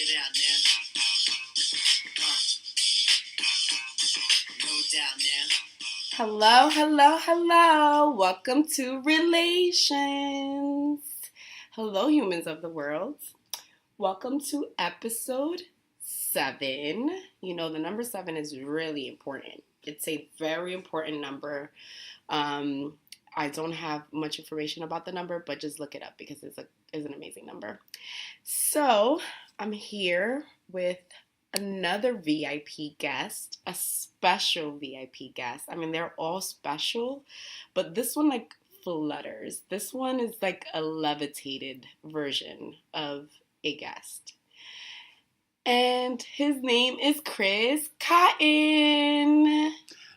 it out now. No doubt now. Hello, hello, hello. Welcome to ReLAYshons. Hello, humans of the world. Welcome to episode 7. You know, the number 7 is really important. It's a very important number. I don't have much information about the number, but just look it up because it's an amazing number. So, I'm here with another VIP guest, a special VIP guest. I mean, they're all special, but this one like flutters. This one is like a levitated version of a guest. And his name is Chris Cotton.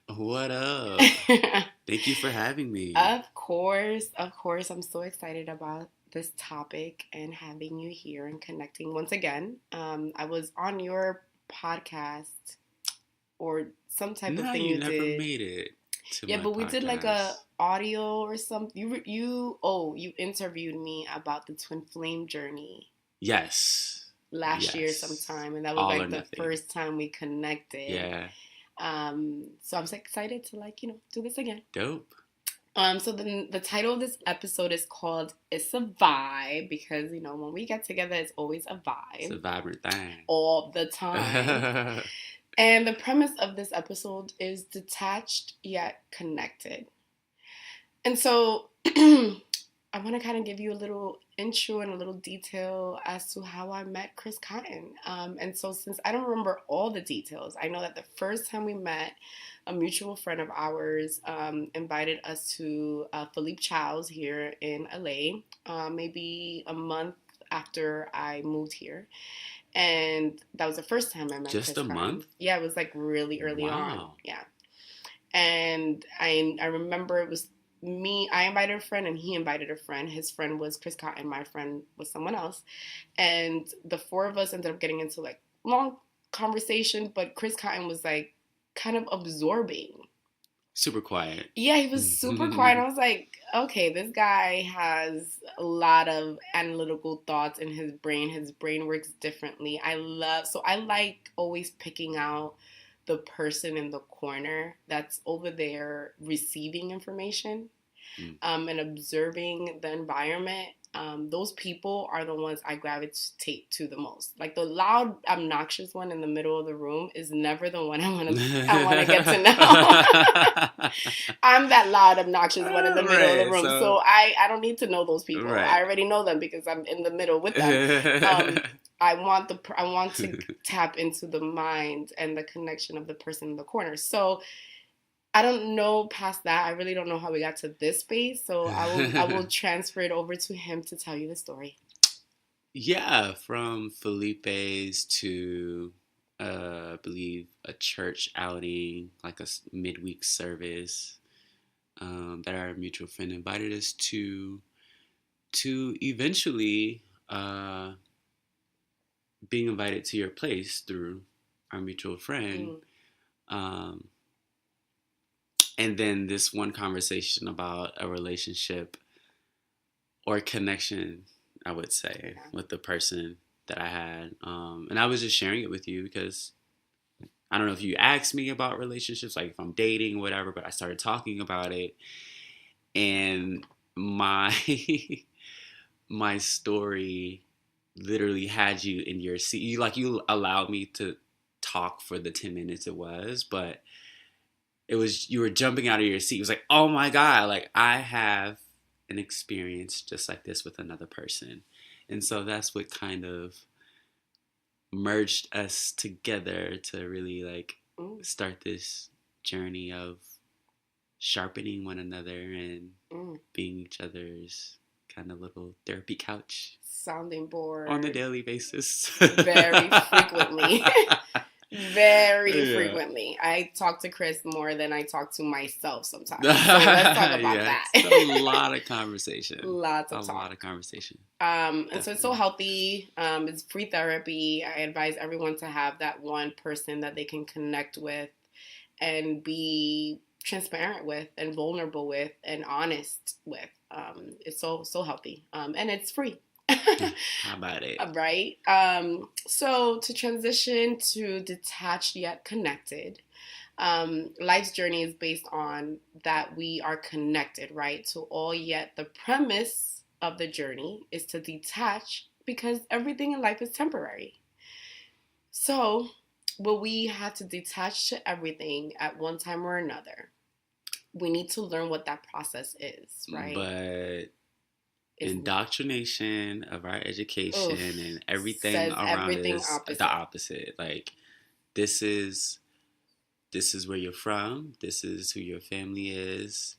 What up? Thank you for having me. Of course. I'm so excited about this topic and having you here and connecting once again. I was on your podcast or some type of thing you never did. made it to yeah, my but we podcast. did like a audio or something. You interviewed me about the twin flame journey. Yes. Last year sometime, and that was All like the first time we connected. Yeah. So I'm so excited to do this again. Dope. So the title of this episode is called It's a Vibe because, when we get together, it's always a vibe. It's a vibrant thing. All the time. And the premise of this episode is detached yet connected. And so I want to kind of give you a little intro and a little detail as to how I met Chris Cotton. And so since I don't remember all the details, I know that the first time we met, a mutual friend of ours invited us to Philippe Chow's here in LA, maybe a month after I moved here. And that was the first time I met Chris Cotton. Month? Yeah, it was like really early on. Yeah. And I remember it was me, I invited a friend and he invited a friend. His friend was Chris Cotton, my friend was someone else. And the four of us ended up getting into like long conversation, but Chris Cotton was like kind of absorbing. Super quiet. Yeah, he was super quiet. I was like, okay, this guy has a lot of analytical thoughts in his brain. His brain works differently. I like always picking out the person in the corner that's over there receiving information and observing the environment. Those people are the ones I gravitate to the most. Like the loud, obnoxious one in the middle of the room is never the one I want to get to know. I'm that loud, obnoxious one in the middle of the room. So I don't need to know those people. Right. I already know them because I'm in the middle with them. I want to tap into the mind and the connection of the person in the corner. I don't know past that. I really don't know how we got to this space. So I will transfer it over to him to tell you the story. Yeah, from Felipe's to, I believe, a church outing, like a midweek service that our mutual friend invited us to eventually being invited to your place through our mutual friend. And then this one conversation about a relationship or connection, I would say, with the person that I had. And I was just sharing it with you because I don't know if you asked me about relationships, like if I'm dating or whatever, but I started talking about it. And my my story literally had you in your seat. You allowed me to talk for the 10 minutes it was, but you were jumping out of your seat. It was like, oh my God, like I have an experience just like this with another person. And so that's what kind of merged us together to really like start this journey of sharpening one another and being each other's kind of little therapy couch. Sounding board. On a daily basis. Very frequently. Frequently. I talk to Chris more than I talk to myself sometimes. So let's talk about that. It's a lot of conversation. A lot of conversation. And so it's so healthy. It's free therapy. I advise everyone to have that one person that they can connect with and be transparent with and vulnerable with and honest with. It's so healthy. And it's free. How about it? Right? So to transition to detached yet connected, life's journey is based on that we are connected, right? To all, yet the premise of the journey is to detach because everything in life is temporary. So, will we have to detach to everything at one time or another? We need to learn what that process is, right? But Is indoctrination of our education oof, and everything says around everything is the opposite. opposite. Like this is this is where you're from. This is who your family is.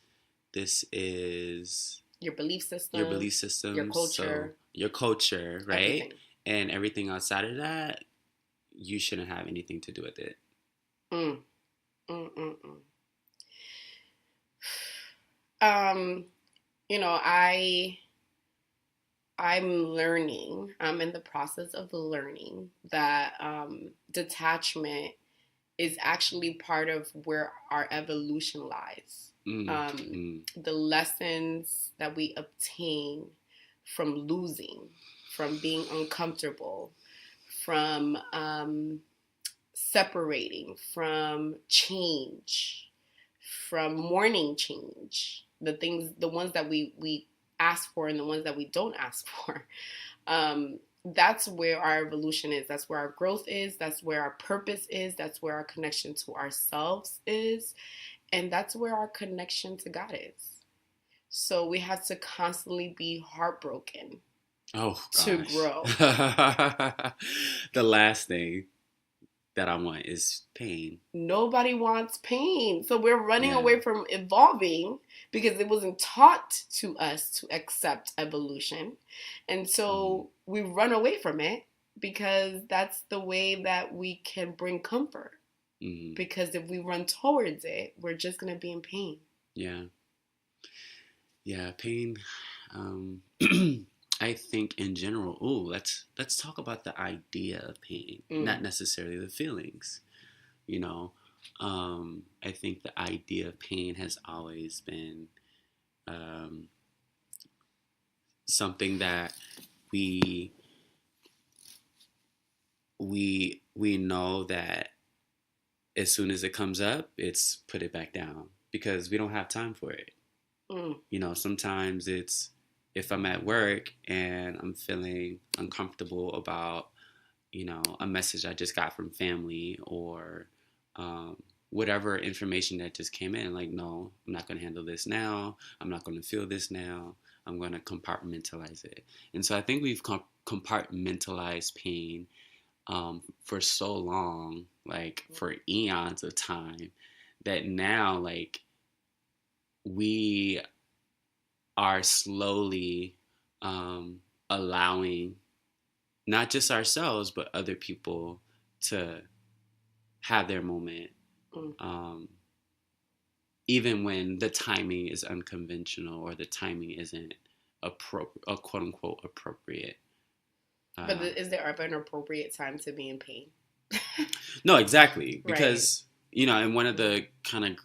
This is Your belief your system, belief your system. So culture, your culture, right? everything. And everything outside of that, you shouldn't have anything to do with it. Mm, mm, mm, mm. Um, you know, I'm learning. I'm in the process of learning that detachment is actually part of where our evolution lies. Mm, mm, The lessons that we obtain from losing, from being uncomfortable, from separating, from change, from mourning change, the ones that we ask for and the ones that we don't ask for. That's where our evolution is. That's where our growth is. That's where our purpose is. That's where our connection to ourselves is. And that's where our connection to God is. So we have to constantly be heartbroken oh to gosh. grow. The last thing that I want is pain. Nobody wants pain. So we're running Yeah. away from evolving because it wasn't taught to us to accept evolution. And Mm, so we run away from it because that's the way that we can bring comfort. mm, Because if we run towards it, we're just going to be in pain. yeah. Yeah. Pain. Um, I think in general. Oh, let's talk about the idea of pain, not Mm. necessarily the feelings. You know, I think the idea of pain has always been um, something that we we know that as soon as it comes up, it's put it back down because we don't have time for it. Mm. You know, sometimes it's if I'm at work and I'm feeling uncomfortable about, you know, a message I just got from family or um, whatever information that just came in, like, no, I'm not going to handle this now. I'm not going to feel this now. I'm going to compartmentalize it. And so I think we've compartmentalized pain for so long, like for eons of time, that now, like, we are slowly allowing not just ourselves but other people to have their moment, Mm. um, even when the timing is unconventional or the timing isn't quote unquote appropriate. But Uh, is there ever an appropriate time to be in pain? no, exactly, Right. because you know, and one of the kind of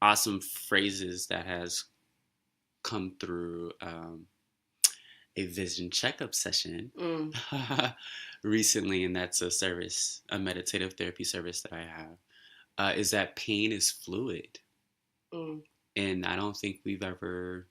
awesome phrases that has come through a vision checkup session Mm. recently, and that's a service, a meditative therapy service that I have, is that pain is fluid. Mm. And I don't think we've ever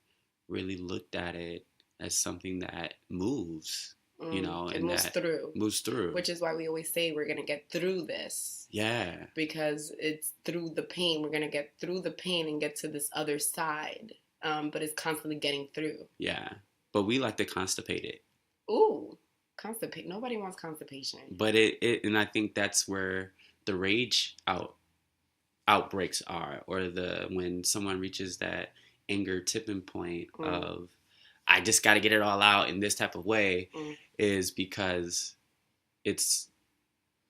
really looked at it as something that moves, you Mm. know, It and moves that through, moves through. which is why we always say we're going to get through this Yeah, because it's through the pain. We're going to get through the pain and get to this other side. But it's constantly getting through. yeah. But we like to constipate it. Ooh, constipate. Nobody wants constipation. But and I think that's where the rage outbreaks are, or the when someone reaches that anger tipping point Mm. of I just got to get it all out in this type of way, Mm. is because it's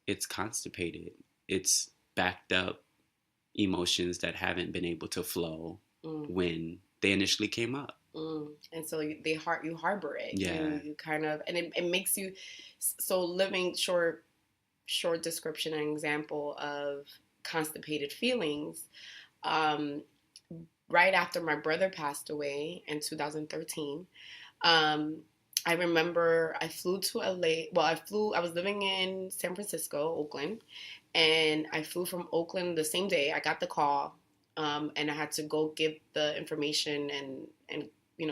it's constipated. It's backed up emotions that haven't been able to flow Mm. when they initially came up. Mm. And so you harbor it. Yeah. You kind of, and it makes you, so living short description and example of constipated feelings. Um, right after my brother passed away in 2013, um, I remember I flew to LA. Well, I was living in San Francisco, Oakland, and I flew from Oakland the same day. I got the call, and I had to go give the information and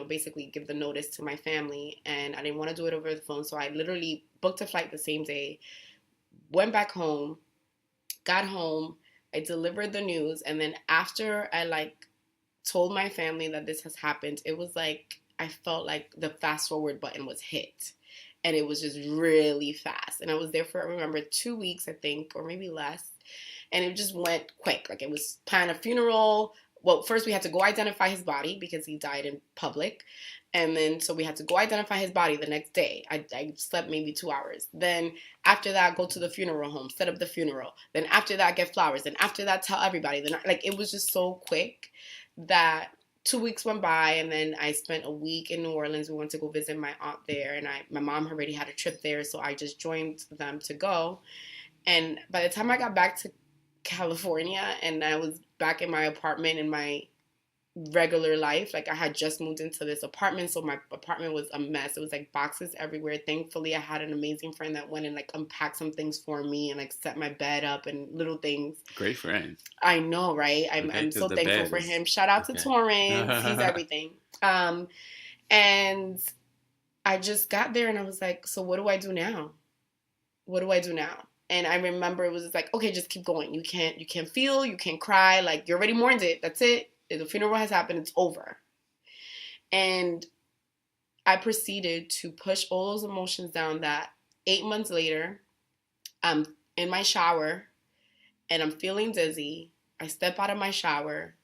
basically give the notice to my family. And I didn't want to do it over the phone, so I literally booked a flight the same day, went back home, got home, I delivered the news, and then after I told my family that this has happened, it was like I felt like the fast forward button was hit. And it was just really fast. And I was there for, I remember, 2 weeks, I think, or maybe less. And it just went quick. Like, it was plan a funeral. Well, first we had to go identify his body because he died in public. And then, so we had to go identify his body the next day. I slept maybe 2 hours. Then after that, go to the funeral home, set up the funeral. Then after that, get flowers. Then after that, tell everybody. Then, like, it was just so quick that 2 weeks went by, and then I spent a week in New Orleans. We went to go visit my aunt there, and my mom already had a trip there, so I just joined them to go. And by the time I got back to California and I was back in my apartment in my regular life, like I had just moved into this apartment, so my apartment was a mess. It was like boxes everywhere. Thankfully, I had an amazing friend that went and like unpacked some things for me and like set my bed up and little things. Great friend. I know, right? I'm so thankful for him. Shout out to Torrance. He's everything. And I just got there and I was like, so what do I do now? What do I do now? And I remember it was just like, okay, just keep going. You can't feel, you can't cry. Like, you already mourned it. That's it. The funeral has happened. It's over. And I proceeded to push all those emotions down. That 8 months later, I'm in my shower and I'm feeling dizzy. I step out of my shower.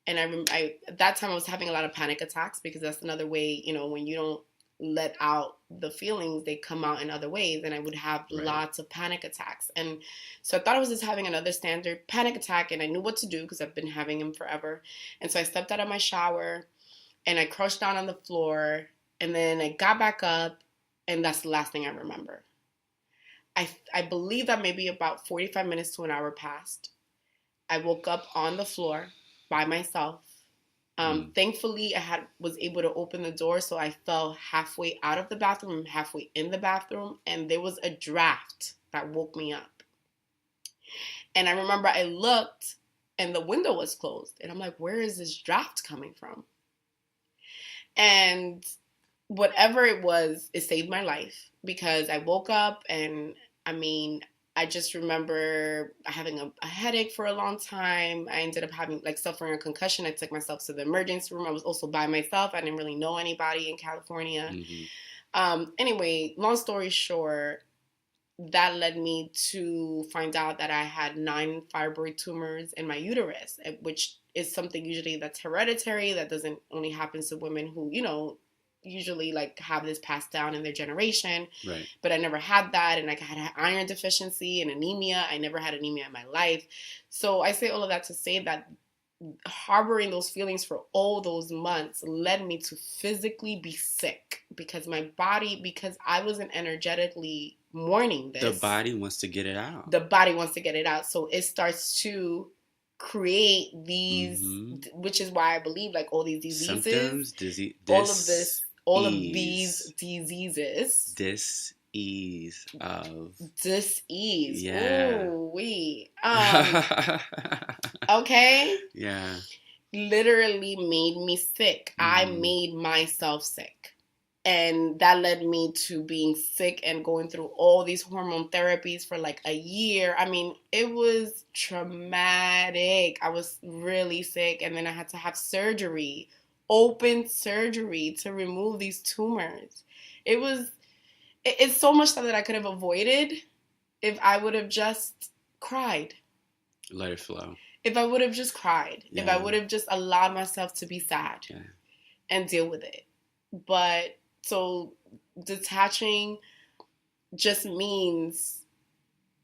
And at that time I was having a lot of panic attacks, because that's another way, when you don't let out the feelings, they come out in other ways. And I would have lots of panic attacks. And so I thought I was just having another standard panic attack, and I knew what to do because I've been having them forever. And so I stepped out of my shower and I crouched down on the floor, and then I got back up, and that's the last thing I remember. I believe that maybe about 45 minutes to an hour passed. I woke up on the floor by myself. Thankfully, was able to open the door, so I fell halfway out of the bathroom, halfway in the bathroom, and there was a draft that woke me up. And I remember I looked, and the window was closed, and I'm like, where is this draft coming from? And whatever it was, it saved my life, because I woke up, and I just remember having a headache for a long time. I ended up suffering a concussion. I took myself to the emergency room. I was also by myself. I didn't really know anybody in California. Mm-hmm. Anyway, long story short, that led me to find out that I had 9 fibroid tumors in my uterus, which is something usually that's hereditary. That doesn't only happen to women who, usually have this passed down in their generation. Right. But I never had that, and I had iron deficiency and anemia. I never had anemia in my life. So I say all of that to say that harboring those feelings for all those months led me to physically be sick, because because I wasn't energetically mourning this. The body wants to get it out. So it starts to create these, which is why I believe all these diseases, symptoms, all of these diseases. Dis-ease. Yeah. Ooh, okay. Yeah. Literally made me sick. I made myself sick. And that led me to being sick and going through all these hormone therapies for a year. It was traumatic. I was really sick. And then I had to have surgery, open surgery, to remove these tumors. It's so much stuff that I could have avoided if I would have just cried. Let it flow. If I would have just cried. Yeah. If I would have just allowed myself to be sad and deal with it. But so detaching just means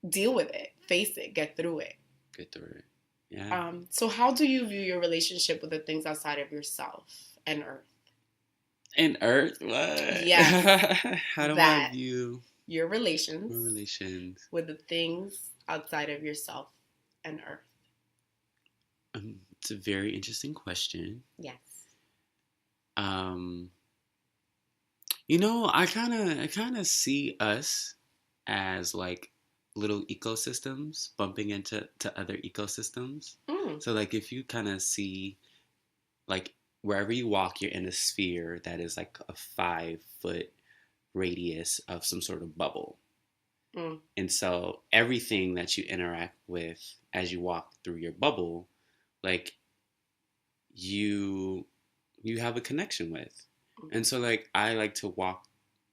deal with it, face it, get through it. Yeah. So how do you view your relationship with the things outside of yourself and Earth? And Earth? What? Yeah. How do I view your relations with the things outside of yourself and Earth? It's a very interesting question. Yes. I kind of see us as like little ecosystems bumping into other ecosystems. Mm, So like if you kind of see like wherever you walk, you're in a sphere that is like a 5 foot radius of some sort of bubble. mm, And so everything that you interact with as you walk through your bubble, like you you have a connection with. And so like I like to walk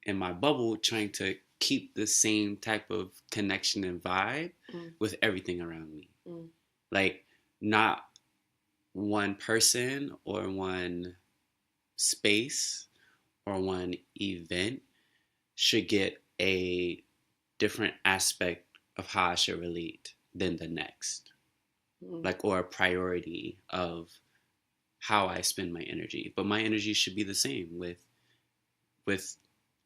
in my bubble trying to keep the same type of connection and vibe mm, with everything around me. mm, Like not one person or one space or one event should get a different aspect of how I should relate than the next. mm. Like or a priority of how I spend my energy. But my energy should be the same with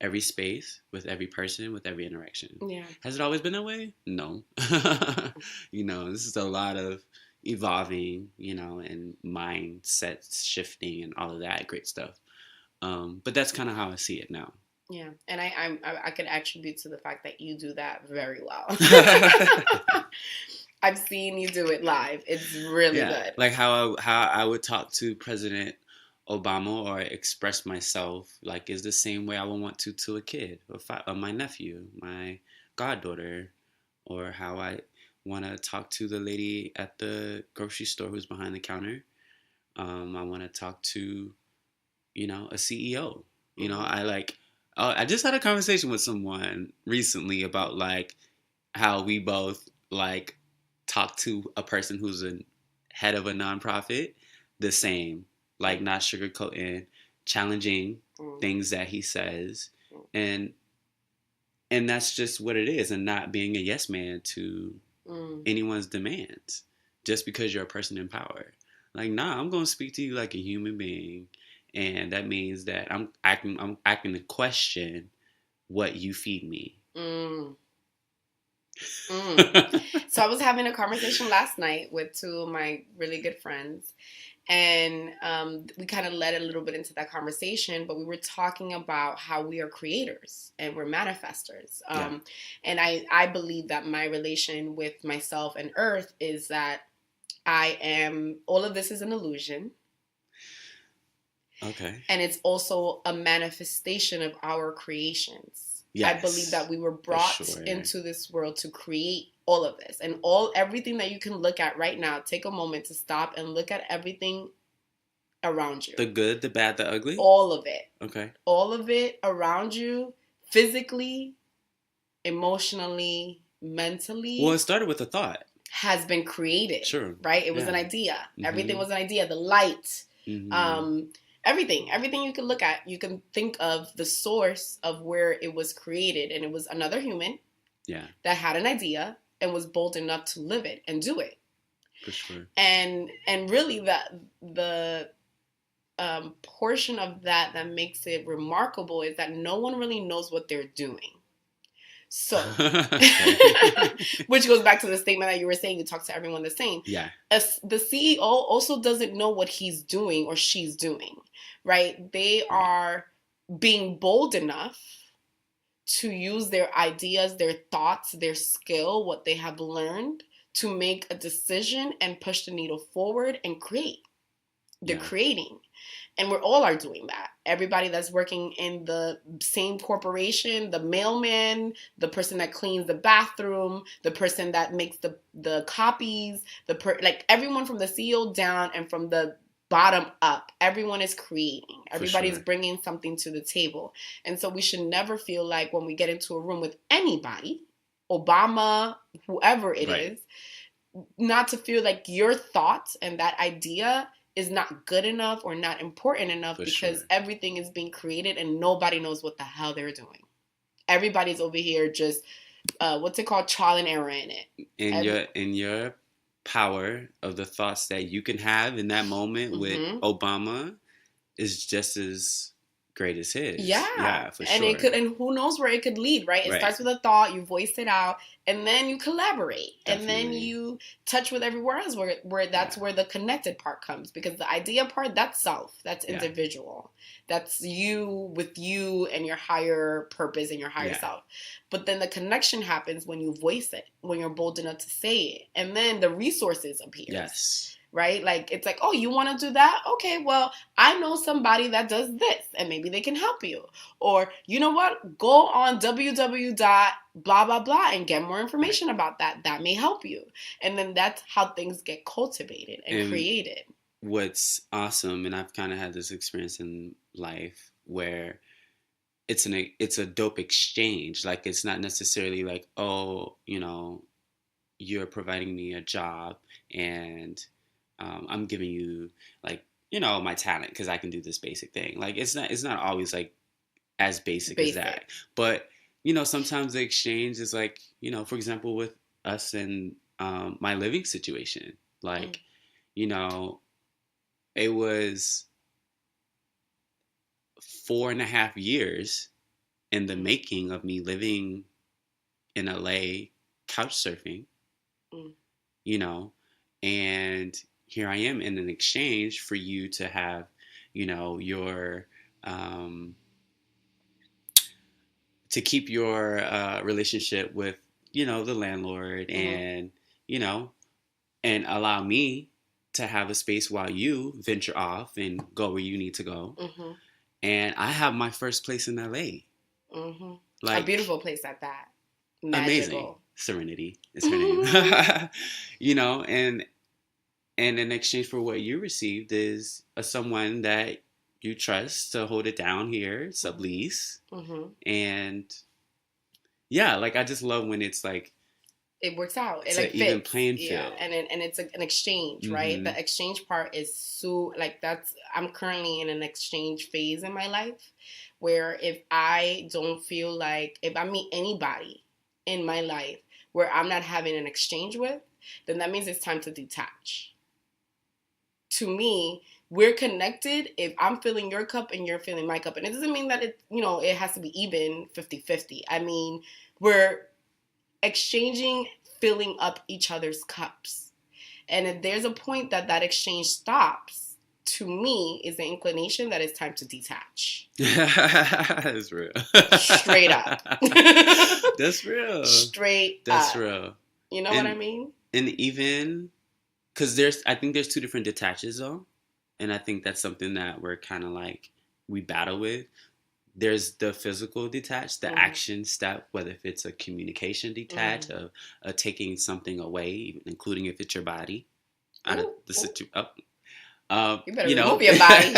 every space, with every person, with every interaction. Yeah. Has it always been that way? No. This is a lot of evolving, and mindsets shifting and all of that great stuff. But that's kind of how I see it now. Yeah, and I could attribute to the fact that you do that very well. I've seen you do it live. It's really Yeah, good. like how I would talk to President Obama or express myself like is the same way I would want to a kid or my nephew, my goddaughter, or how I want to talk to the lady at the grocery store who's behind the counter. I want to talk to a CEO. Mm-hmm. I like. I just had a conversation with someone recently about like how we both like talk to a person who's a head of a nonprofit the same, like not sugarcoating, challenging Mm-hmm. things that he says, and that's just what it is, and not being a yes man to Mm-hmm. anyone's demands just because you're a person in power. Like, nah, I'm gonna speak to you like a human being, and that means that I'm acting to question what you feed me. Mm. Mm. So I was having a conversation last night with two of my really good friends, and we kind of led a little bit into that conversation, but we were talking about how we are creators and we're manifestors. Yeah. And I believe that my relation with myself and Earth is that all of this is an illusion. Okay. And it's also a manifestation of our creations. Yes. I believe that we were brought into this world to create all of this. And everything that you can look at right now, take a moment to stop and look at everything around you. The good, the bad, the ugly? All of it. Okay. All of it around you, physically, emotionally, mentally. Well, it started with a thought. Has been created. Sure. Right? It was an idea. Mm-hmm. Everything was an idea. The light. Mm-hmm. Everything you can look at, you can think of the source of where it was created, and it was another human that had an idea and was bold enough to live it and do it. For sure. And really the portion of that makes it remarkable is that no one really knows what they're doing. So, which goes back to the statement that you were saying, you talk to everyone the same. Yeah. The CEO also doesn't know what he's doing or she's doing, right? They are being bold enough to use their ideas, their thoughts, their skill, what they have learned to make a decision and push the needle forward and create. They're creating. And we all are doing that. Everybody that's working in the same corporation, the mailman, the person that cleans the bathroom, the person that makes the copies, like everyone from the CEO down and from the bottom up, everyone is creating. Everybody's bringing something to the table. And so we should never feel like when we get into a room with anybody, Obama, whoever it is, not to feel like your thoughts and that idea is not good enough or not important enough because everything is being created and nobody knows what the hell they're doing. Everybody's over here just, what's it called? Trial and error in it. In your power of the thoughts that you can have in that moment with Obama is just as great as his. Yeah. For and sure. it could, and who knows where it could lead, right? It starts with a thought, you voice it out, and then you collaborate. Definitely. And then you touch with everywhere else where that's where the connected part comes. Because the idea part, that's self. That's individual. That's you with you and your higher purpose and your higher self. But then the connection happens when you voice it, when you're bold enough to say it. And then the resources appear. Yes. Right? Like, it's like, oh, you want to do that? Okay, well, I know somebody that does this, and maybe they can help you. Or, you know what? Go on www.blah, blah, blah, and get more information about that. That may help you. And then that's how things get cultivated and created. What's awesome, and I've kind of had this experience in life where it's a dope exchange. Like, it's not necessarily like, oh, you know, you're providing me a job and I'm giving you, like, you know, my talent because I can do this basic thing. Like, it's not always like as basic as that. But, you know, sometimes the exchange is like, you know, for example, with us and my living situation, like, you know, it was 4.5 years in the making of me living in LA, couch surfing, you know, and here I am in an exchange for you to have, you know, your, to keep your relationship with, you know, the landlord and, you know, and allow me to have a space while you venture off and go where you need to go. And I have my first place in LA. Like, a beautiful place at that. Magical. Amazing. Serenity is her name. You know, and in exchange for what you received is someone that you trust to hold it down here, sublease. And yeah, like, I just love when it's like, it works out. It like even fits. playing field. Yeah, and it's an exchange, right? The exchange part is so, like, that's, I'm currently in an exchange phase in my life where if I don't feel like, if I meet anybody in my life where I'm not having an exchange with, then that means it's time to detach. To me, we're connected if I'm filling your cup and you're filling my cup. And it doesn't mean that it, you know, it has to be even 50-50. I mean, we're exchanging, filling up each other's cups. And if there's a point that exchange stops, to me, is the inclination that it's time to detach. That's real. Straight up. That's real. Straight That's up. real. You know what I mean? And even, because I think there's two different detaches though. And I think that's something that we're kind of like, we battle with. There's the physical detached, the action step, whether if it's a communication detached, of taking something away, including if it's your body. Out of the situation. You better remove your body.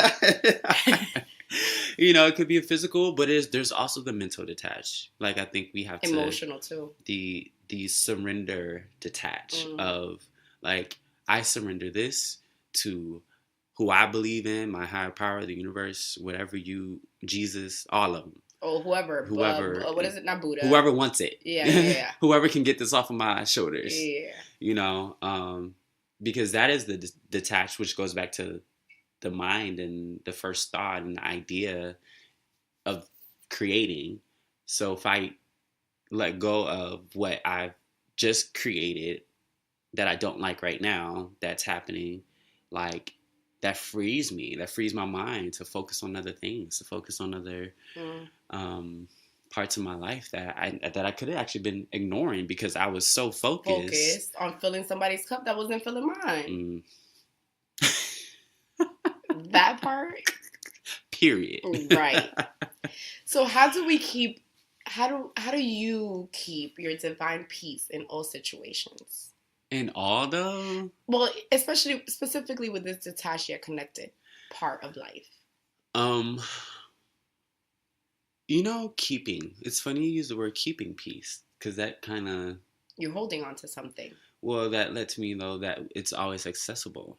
You know, it could be a physical, but there's also the mental detached. Like, I think we have emotional too. The surrender detach of, like, I surrender this to who I believe in, my higher power, the universe, whatever Jesus, all of them. Or whoever. What is it? Not Buddha. Whoever wants it. Yeah. Whoever can get this off of my shoulders. Yeah. You know, because that is the detached, which goes back to the mind and the first thought and the idea of creating. So if I let go of what I've just created that I don't like right now, that's happening, like, that frees me. That frees my mind to focus on other things, to focus on other parts of my life that I could have actually been ignoring because I was so focused on filling somebody's cup that wasn't filling mine. That part. Period. Right. So how do you keep your divine peace in all situations? In all, though? Well, specifically with this detached yet connected part of life. You know, keeping. It's funny you use the word keeping peace, because that kind of... You're holding on to something. Well, that lets me know that it's always accessible.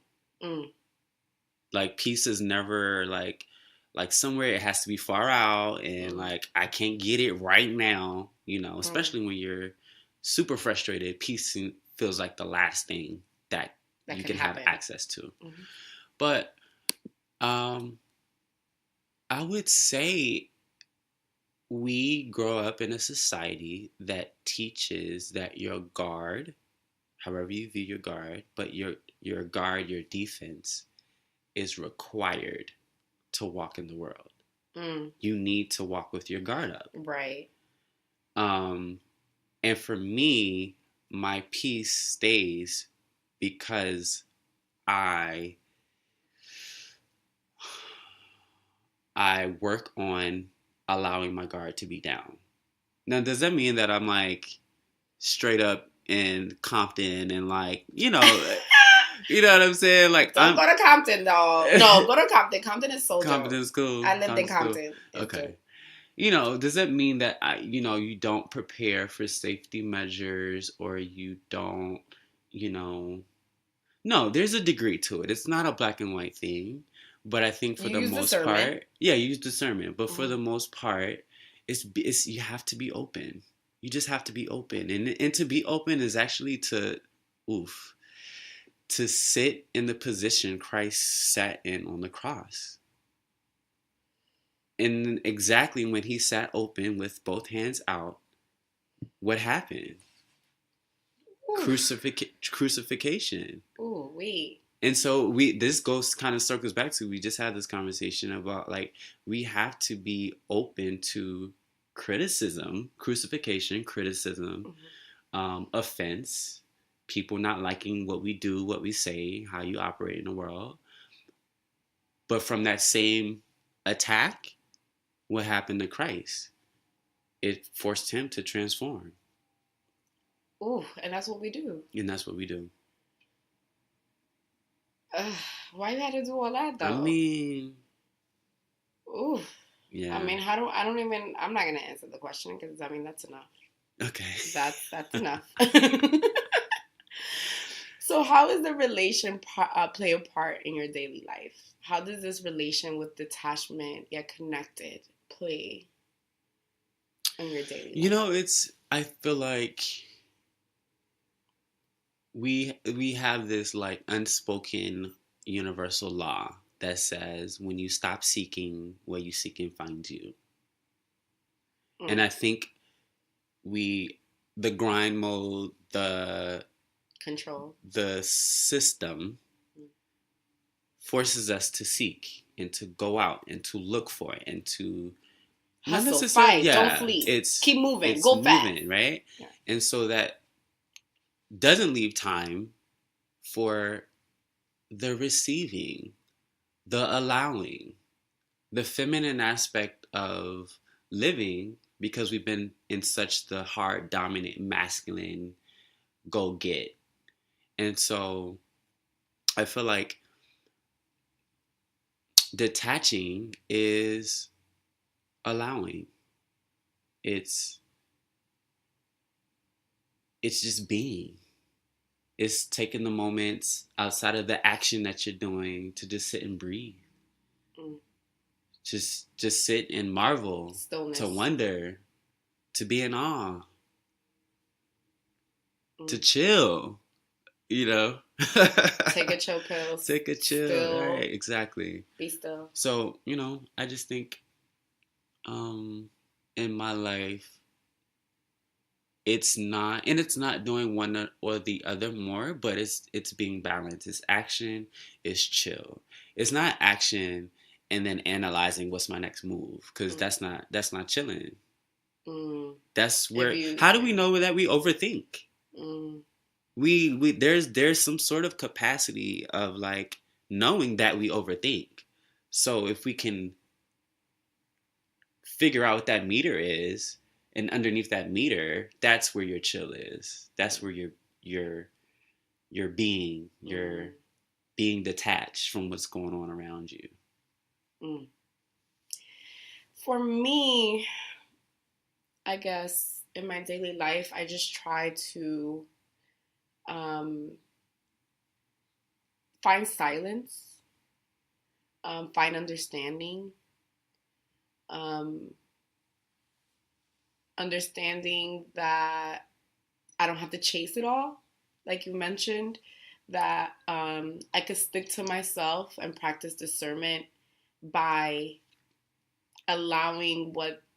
Like, peace is never, like somewhere it has to be far out, and, like, I can't get it right now, you know, especially when you're super frustrated. Peace feels like the last thing that you can have access to. But I I would say we grow up in a society that teaches that your guard, however you view your guard, but your guard, your defense is required to walk in the world. You need to walk with your guard up. Right. And for me, my peace stays because I work on allowing my guard to be down. Now, does that mean that I'm like straight up in Compton and like, you know what I'm saying? Like, don't go to Compton, though. No, go to Compton. Compton is so Compton is cool. I lived in Compton. Okay. Does that mean that you don't prepare for safety measures, or you don't, no, there's a degree to it. It's not a black and white thing, but I think for the most part, yeah, you use discernment. But for the most part, it's you have to be open. You just have to be open, and to be open is actually to sit in the position Christ sat in on the cross. And exactly when he sat open with both hands out, what happened? Crucifixion. Ooh, wait. And so this goes kind of circles back to, we just had this conversation about like, we have to be open to criticism, crucifixion, criticism, offense, people not liking what we do, what we say, how you operate in the world. But from that same attack, what happened to Christ? It forced him to transform. Ooh, and that's what we do. And that's what we do. Why you had to do all that, though? I mean... Ooh. Yeah. I mean, I'm not going to answer the question because, I mean, that's enough. Okay. That's enough. So how does the relation play a part in your daily life? How does this relation with detachment yet connected play in your daily life? I feel like we have this like unspoken universal law that says when you stop seeking, what you seek and find you. And I think the grind mode, the control, the system forces us to seek and to go out and to look for it and to hustle, fight, don't flee. Keep moving, go fast, right? Yeah. And so that doesn't leave time for the receiving, the allowing, the feminine aspect of living, because we've been in such the hard, dominant, masculine go get. And so I feel like detaching is allowing. It's just being. It's taking the moments outside of the action that you're doing to just sit and breathe. Just sit and marvel. Stillness. To wonder, to be in awe, to chill, Take a chill pill. Take a chill, still, right, exactly. Be still. So, I just think in my life, it's not doing one or the other more, but it's being balanced. It's action, it's chill. It's not action and then analyzing what's my next move, because that's not chilling. That's where, how do we know that we overthink? We there's some sort of capacity of like knowing that we overthink. So if we can figure out what that meter is, and underneath that meter, that's where your chill is. That's where you're being detached from what's going on around you. For me, I guess in my daily life, I just try to find silence, find understanding, understanding that I don't have to chase it all, like you mentioned, that I could stick to myself and practice discernment by allowing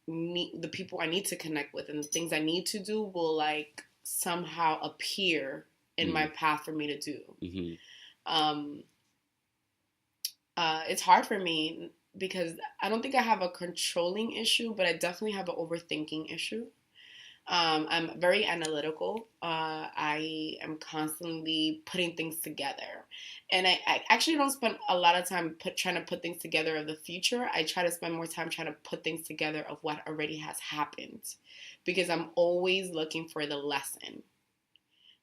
the people I need to connect with and the things I need to do will like somehow appear in my path for me to do. Mm-hmm. It's hard for me because I don't think I have a controlling issue, but I definitely have an overthinking issue. I'm very analytical. I am constantly putting things together. And I actually don't spend a lot of time trying to put things together of the future. I try to spend more time trying to put things together of what already has happened. Because I'm always looking for the lesson.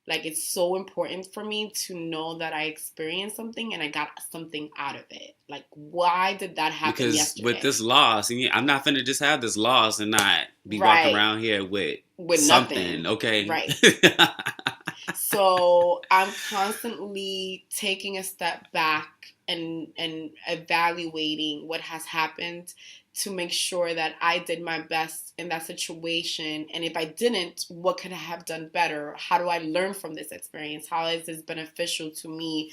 Like, it's so important for me to know that I experienced something and I got something out of it. Like, why did that happen yesterday? With this loss, I'm not finna just have this loss and not be walking around here with something, nothing. Okay? Right. So I'm constantly taking a step back and evaluating what has happened to make sure that I did my best in that situation. And if I didn't, what could I have done better? How do I learn from this experience? How is this beneficial to me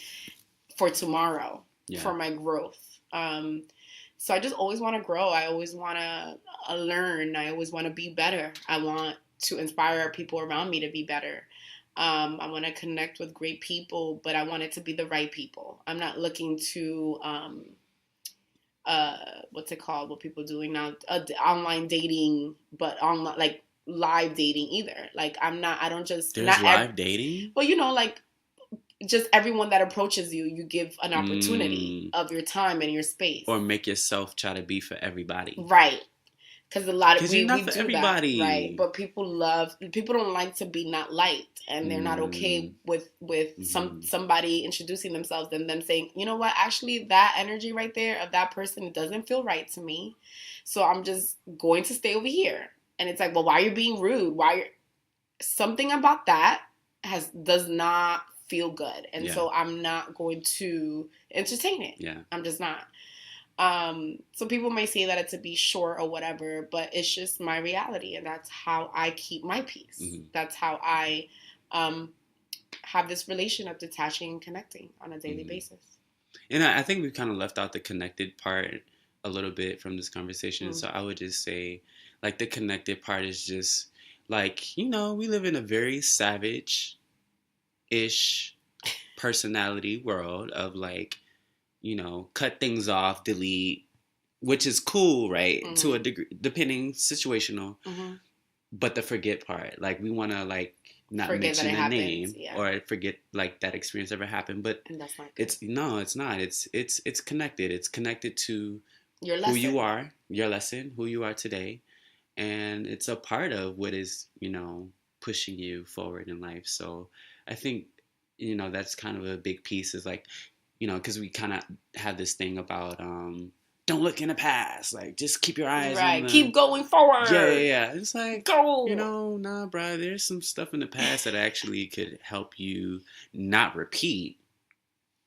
for tomorrow, for my growth? So I just always want to grow. I always want to learn. I always want to be better. I want to inspire people around me to be better. I want to connect with great people, but I want it to be the right people. I'm not looking to what's it called? What people doing now? Online dating, but online like live dating either. Like I don't just there's live dating. Well, you know, like just everyone that approaches you, you give an opportunity of your time and your space, or make yourself try to be for everybody, right? Because a lot of we do everybody. That, right? But people don't like to be not liked, and they're not okay with somebody introducing themselves and them saying, you know what, actually that energy right there of that person, it doesn't feel right to me, so I'm just going to stay over here. And it's like, well, why are you being rude? Something about that does not feel good, and so I'm not going to entertain it. Yeah, I'm just not. So people may say that it's to be short or whatever, but it's just my reality, and that's how I keep my peace. Mm-hmm. That's how I have this relation of detaching and connecting on a daily basis. And I think we've kind of left out the connected part a little bit from this conversation. Mm-hmm. So I would just say, like, the connected part is just, like, we live in a very savage-ish personality world of, like, cut things off, delete, which is cool, right? Mm-hmm. To a degree, depending, situational. Mm-hmm. But the forget part, like, we want to, like, not mention the name or forget, like, that experience ever happened. But that's not good. It's not. It's connected. It's connected to your lesson. Who you are, your lesson, who you are today. And it's a part of what is, pushing you forward in life. So I think, that's kind of a big piece is, like, because we kind of have this thing about don't look in the past, like, just keep your eyes on keep going forward. Yeah. It's like, go. Nah, bro. There's some stuff in the past that actually could help you not repeat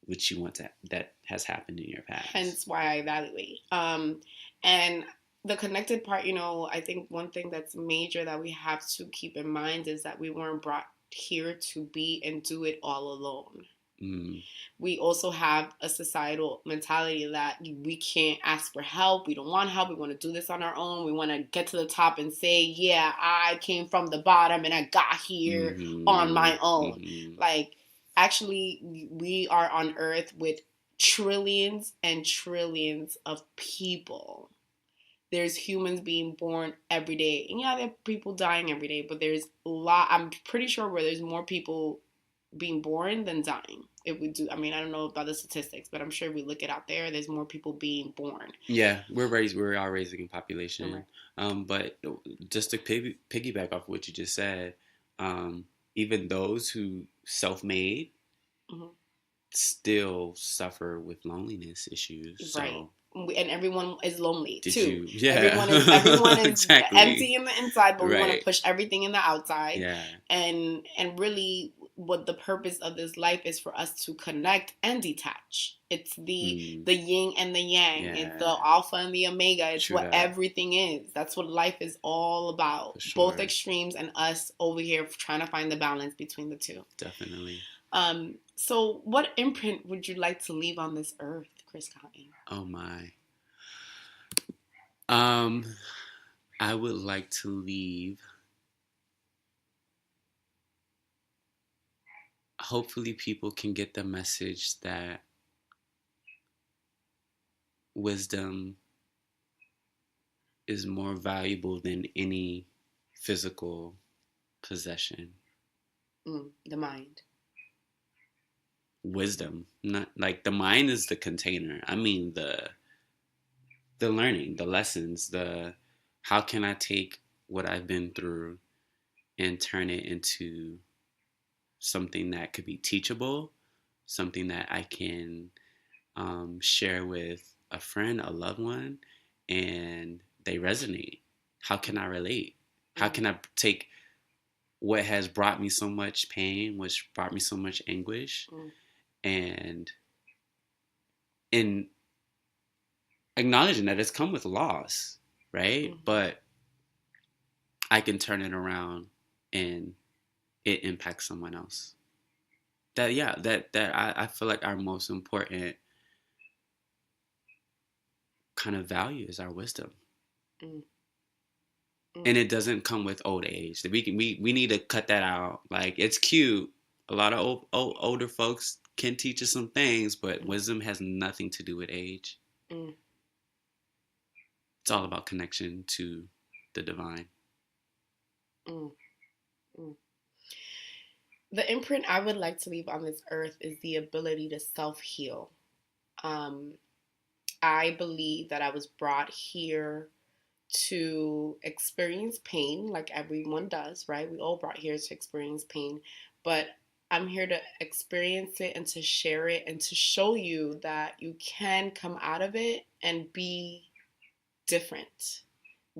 what you want that has happened in your past. Hence why I evaluate. And the connected part, I think one thing that's major that we have to keep in mind is that we weren't brought here to be and do it all alone. Mm. We also have a societal mentality that we can't ask for help. We don't want help. We want to do this on our own. We want to get to the top and say, yeah, I came from the bottom and I got here on my own. Mm-hmm. Like, actually, we are on Earth with trillions and trillions of people. There's humans being born every day. And yeah, there are people dying every day, but there's a lot, I'm pretty sure where there's more people being born than dying. If we do, I don't know about the statistics, but I'm sure if we look it out there's more people being born. Yeah, we are raising population. Mm-hmm. But just to piggyback off what you just said, even those who self-made mm-hmm. still suffer with loneliness issues. Right. So. And everyone is lonely too. Yeah. Everyone is exactly. empty in the inside, but we want to push everything in the outside. Yeah. And really, what the purpose of this life is for us to connect and detach. It's the yin and the yang. Yeah. It's the alpha and the omega. It's what everything is. That's what life is all about. Sure. Both extremes and us over here trying to find the balance between the two. Definitely. So what imprint would you like to leave on this earth, Chris Cotton? Oh my. Um, I would like to leave. Hopefully, people can get the message that wisdom is more valuable than any physical possession. The mind. Wisdom, not like the mind is the container. I mean the learning, the lessons, the how can I take what I've been through and turn it into something that could be teachable, something that I can share with a friend, a loved one, and they resonate. How can I relate? How Mm, can I take what has brought me so much pain, which brought me so much anguish, mm, and in acknowledging that it's come with loss, right? mm, But I can turn it around and it impacts someone else. That yeah, that I feel like our most important kind of value is our wisdom. mm, And mm, it doesn't come with old age. We need to cut that out. Like it's cute. A lot of older folks can teach us some things, but mm, wisdom has nothing to do with age. mm, It's all about connection to the divine. mm, mm. The imprint I would like to leave on this earth is the ability to self heal. Um, I believe that I was brought here to experience pain like everyone does, right? We all brought here to experience pain, but I'm here to experience it and to share it and to show you that you can come out of it and be different,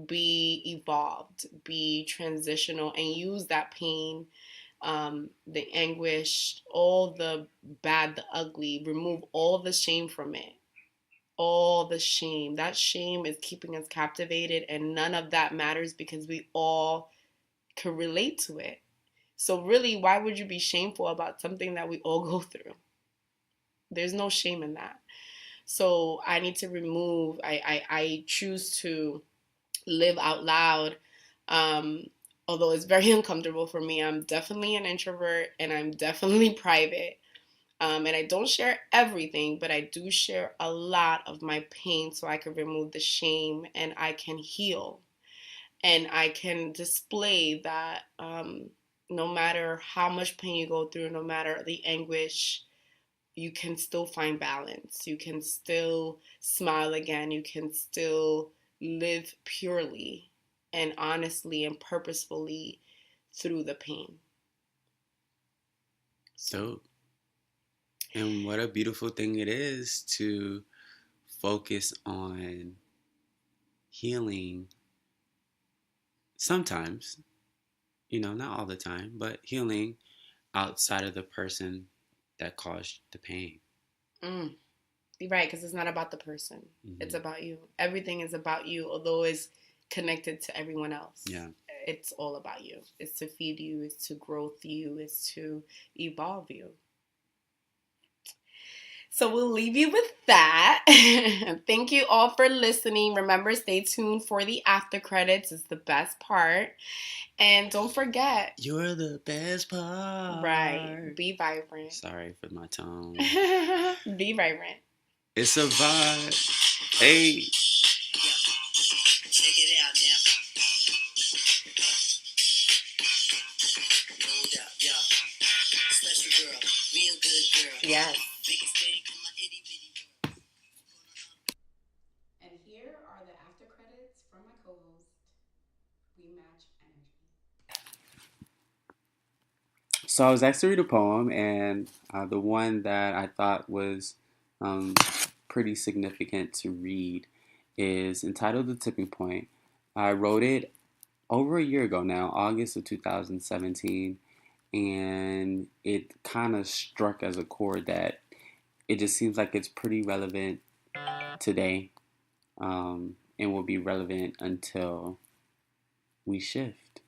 be evolved, be transitional, and use that pain, the anguish, all the bad, the ugly, remove all the shame from it. All the shame. That shame is keeping us captivated, and none of that matters because we all can relate to it. So, really, why would you be shameful about something that we all go through? There's no shame in that. So, I need to remove, I choose to live out loud. Um, Although it's very uncomfortable for me, I'm definitely an introvert and I'm definitely private. And I don't share everything, but I do share a lot of my pain so I can remove the shame and I can heal. And I can display that no matter how much pain you go through, no matter the anguish, you can still find balance. You can still smile again. You can still live purely and honestly and purposefully through the pain. So, Dope. And what a beautiful thing it is to focus on healing sometimes, not all the time, but healing outside of the person that caused the pain. mm. You're right, because it's not about the person. It's Hmm. about you. Everything is about you, although it's connected to everyone else. Yeah. It's all about you. It's to feed you, it's to growth you, it's to evolve you. So we'll leave you with that. Thank you all for listening. Remember, stay tuned for the after credits. It's the best part. And don't forget, You're the best right, part. be vibrant. Sorry for my tone. Be vibrant. It's a vibe. Hey. Check it out now. No doubt, yeah. Special girl, real good girl. Yes. Biggest thing in my itty bitty world. And here are the after credits from my co host. We match energy. So I was asked to read a poem, and the one that I thought was um, pretty significant to read is entitled "The Tipping Point." I wrote it over a year ago now, August of 2017, and it kind of struck as a chord that it just seems like it's pretty relevant today, and will be relevant until we shift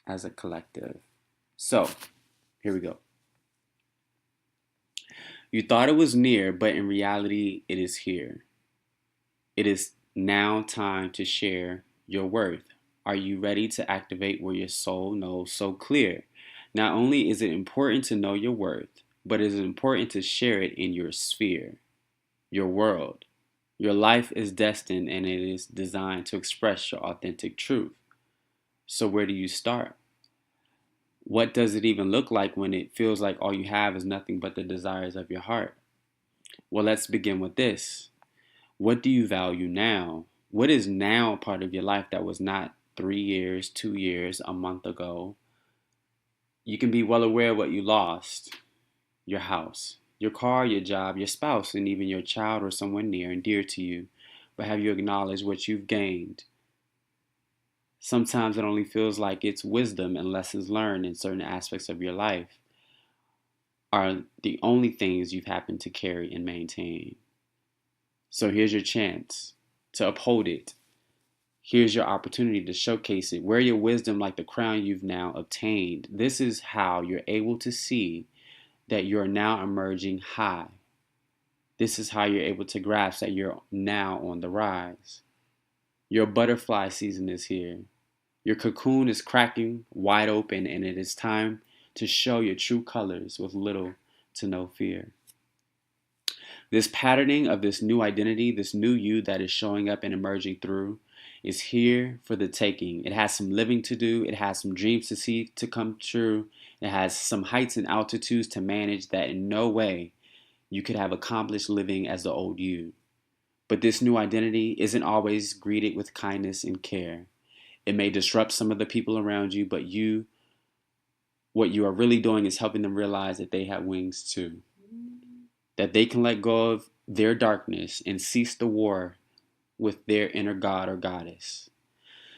as a collective. So, here we go. You thought it was near, but in reality, it is here. It is Now time to share your worth. Are you ready to activate where your soul knows so clear? Not only is it important to know your worth, but it is important to share it in your sphere, your world. Your life is destined and it is designed to express your authentic truth. So where do you start? What does it even look like when it feels like all you have is nothing but the desires of your heart? Well, let's begin with this. What do you value now? What is now part of your life that was not 3 years, 2 years, a month ago? You can be well aware of what you lost: your house, your car, your job, your spouse, and even your child or someone near and dear to you. But have you acknowledged what you've gained? Sometimes it only feels like it's wisdom and lessons learned in certain aspects of your life are the only things you've happened to carry and maintain. So here's your chance to uphold it. Here's your opportunity to showcase it. Wear your wisdom like the crown you've now obtained. This is how you're able to see that you're now emerging high. This is how you're able to grasp that you're now on the rise. Your butterfly season is here. Your cocoon is cracking wide open, and it is time to show your true colors with little to no fear. This patterning of this new identity, this new you that is showing up and emerging through, is here for the taking. It has some living to do. It has some dreams to see to come true. It has some heights and altitudes to manage that in no way you could have accomplished living as the old you. But this new identity isn't always greeted with kindness and care. It may disrupt some of the people around you, but what you are really doing is helping them realize that they have wings too. That they can let go of their darkness and cease the war with their inner god or goddess.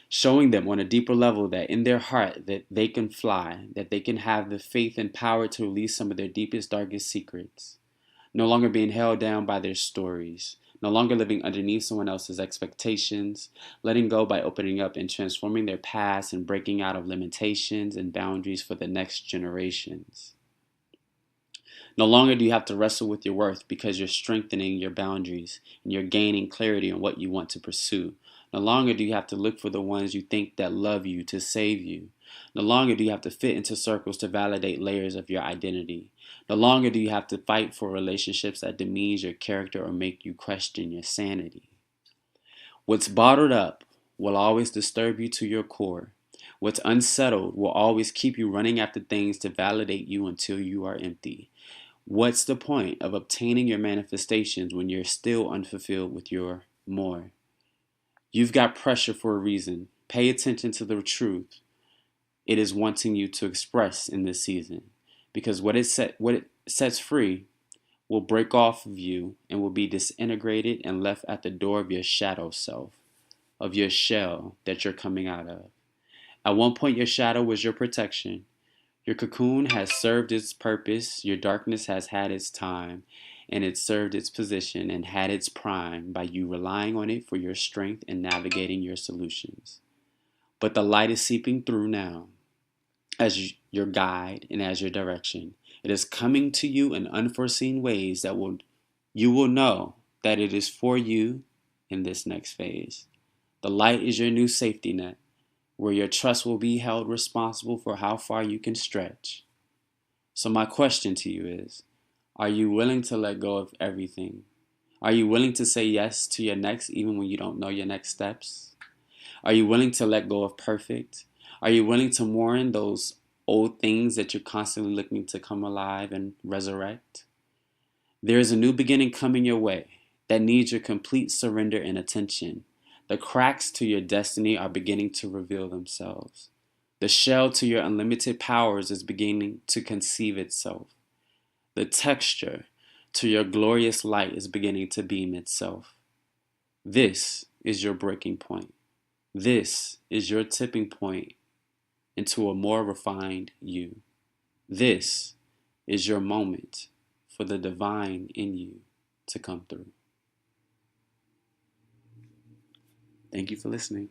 Showing them on a deeper level that in their heart that they can fly, that they can have the faith and power to release some of their deepest, darkest secrets. No longer being held down by their stories. No longer living underneath someone else's expectations. Letting go by opening up and transforming their past and breaking out of limitations and boundaries for the next generations. No longer do you have to wrestle with your worth because you're strengthening your boundaries and you're gaining clarity on what you want to pursue. No longer do you have to look for the ones you think that love you to save you. No longer do you have to fit into circles to validate layers of your identity. No longer do you have to fight for relationships that demean your character or make you question your sanity. What's bottled up will always disturb you to your core. What's unsettled will always keep you running after things to validate you until you are empty. What's the point of obtaining your manifestations when you're still unfulfilled with your more? You've got pressure for a reason. Pay attention to the truth it is wanting you to express in this season. Because what it sets free will break off of you and will be disintegrated and left at the door of your shadow self, of your shell that you're coming out of. At one point, your shadow was your protection. Your cocoon has served its purpose, your darkness has had its time, and it served its position and had its prime by you relying on it for your strength and navigating your solutions. But the light is seeping through now as your guide and as your direction. It is coming to you in unforeseen ways that you will know that it is for you in this next phase. The light is your new safety net, where your trust will be held responsible for how far you can stretch. So my question to you is, are you willing to let go of everything? Are you willing to say yes to your next even when you don't know your next steps? Are you willing to let go of perfect? Are you willing to mourn those old things that you're constantly looking to come alive and resurrect? There is a new beginning coming your way that needs your complete surrender and attention. The cracks to your destiny are beginning to reveal themselves. The shell to your unlimited powers is beginning to conceive itself. The texture to your glorious light is beginning to beam itself. This is your breaking point. This is your tipping point into a more refined you. This is your moment for the divine in you to come through. Thank you for listening.